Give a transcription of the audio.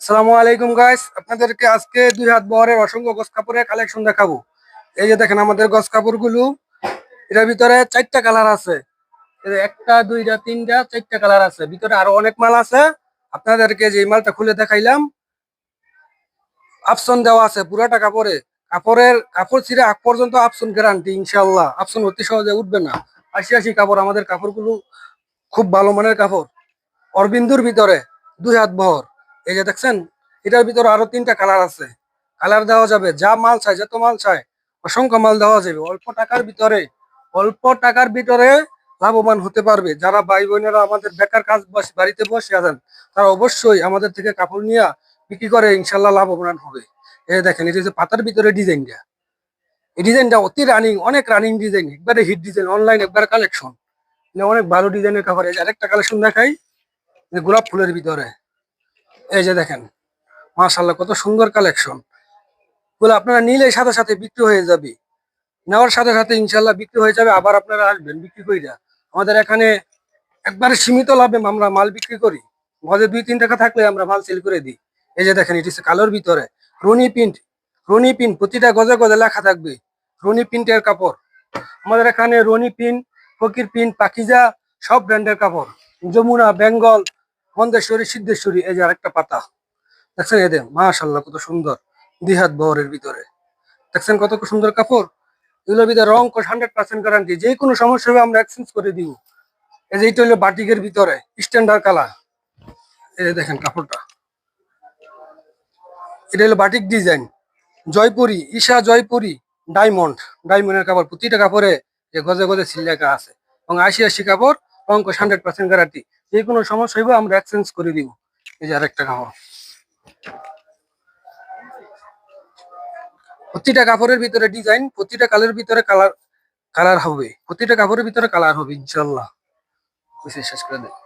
আসসালামু আলাইকুম গাইস, আপনাদেরকে আজকে দুই হাত বহরের অসংখ্য গস কাপড়ের কালেকশন দেখাবো। এই যে দেখেন আমাদের গস কাপড়গুলো, এটার ভিতরে চারটা কালার আছে। এই যে একটা দুইটা তিনটা চারটা কালার আছে, ভিতরে আরো অনেক মাল আছে। আপনাদেরকে যে মালটা খুলে দেখাইলাম, অপশন দেওয়া আছে পুরাটা কাপড়ে। কাপড় ছিঁড়ে আগ পর্যন্ত অপশন গ্যারান্টি, ইনশাল্লাহ অপশন অতি সহজে উঠবে না। আশি আশি কাপড়, আমাদের কাপড়গুলো খুব ভালো মানের কাপড়। অরবিন্দুর ভিতরে দুই হাত বহর। এই যে দেখছেন, এটার ভিতরে আরো তিনটা কালার আছে। কালার দেওয়া যাবে, যা মাল চাই, যত মাল চাই অসংখ্য মাল দেওয়া যাবে। অল্প টাকার ভিতরে লাভবান হতে পারবে। যারা ভাই বোনেরা আমাদের বেকার কাজ বাড়িতে বসে আছেন, তারা অবশ্যই আমাদের থেকে কাপড় নিয়ে বিক্রি করে ইনশাল্লাহ লাভবান হবে। এই দেখেন, এটা হচ্ছে পাতার ভিতরে ডিজাইনটা। এই ডিজাইনটা অতি রানিং, অনেক রানিং ডিজাইন, একবারে হিট ডিজাইন, অনলাইন একবারে কালেকশন। অনেক ভালো ডিজাইনের কাপড়। এই যে আরেকটা কালেকশন দেখাই, যে গোলাপ ফুলের ভিতরে। এই যে দেখেন, মাশাআল্লাহ কত সুন্দর কালেকশন। গুলো আপনারা নিলে সাথে সাথে বিক্রি হয়ে যাবে। নেওয়ার সাথে সাথে ইনশাল্লাহ বিক্রি হয়ে যাবে, আবার আপনারা আসবেন বিক্রি কইরা। আমাদের এখানে একবারে সীমিত লাভে আমরা মাল বিক্রি করি। গজে 2-3 টাকা থাকলে আমরা মাল সেল করে দিই। এই যে দেখেন, এটি হচ্ছে কালোর ভিতরে রনি প্রিন্ট। রনি প্রিন্ট প্রতিটা গজে গজে লেখা থাকবে, রনি প্রিন্টের কাপড়। আমাদের এখানে রনি প্রিন্ট, ফকির প্রিন্ট, পাকিজা সব ব্র্যান্ডের কাপড়। যমুনা, বেঙ্গল, মন্দেশ্বরী, সিদ্ধেশ্বরী। এই যে আরেকটা পাতা দেখছেন, এদের মাশাআল্লাহ কত সুন্দর। 2 হাত বহরের ভিতরে দেখছেন কত সুন্দর কাপড়। এগুলোর ভিতরে রং 100% গ্যারান্টি, যে কোনো সমস্যা হবে আমরা এক্সচেঞ্জ করে দিব। এই যে এটা হলো বাটিকের ভিতরে স্ট্যান্ডার্ড কালার। এই যে দেখেন কাপড়টা, এটা হলো বাটিক ডিজাইন। জয়পুরি, ঈশা জয়পুরি, ডায়মন্ড। ডায়মন্ডের কাপড়, প্রতিটা কাপড়ে যে গজে গজে সিল লেখা আছে। এবং আশি আশি কাপড়, রং 100% গ্যারান্টি, যে কোনো সমস্যা হইবে আমরা এক্সচেঞ্জ করে দিব। এই যে আরেকটা কাপড়, প্রতিটা কাপড়ের ভিতরে ডিজাইন, প্রতিটা কালের ভিতরে কালার কালার হবে, প্রতিটা কাপড়ের ভিতরে কালার হবে ইনশাল্লাহ। শেষ করে দেয়।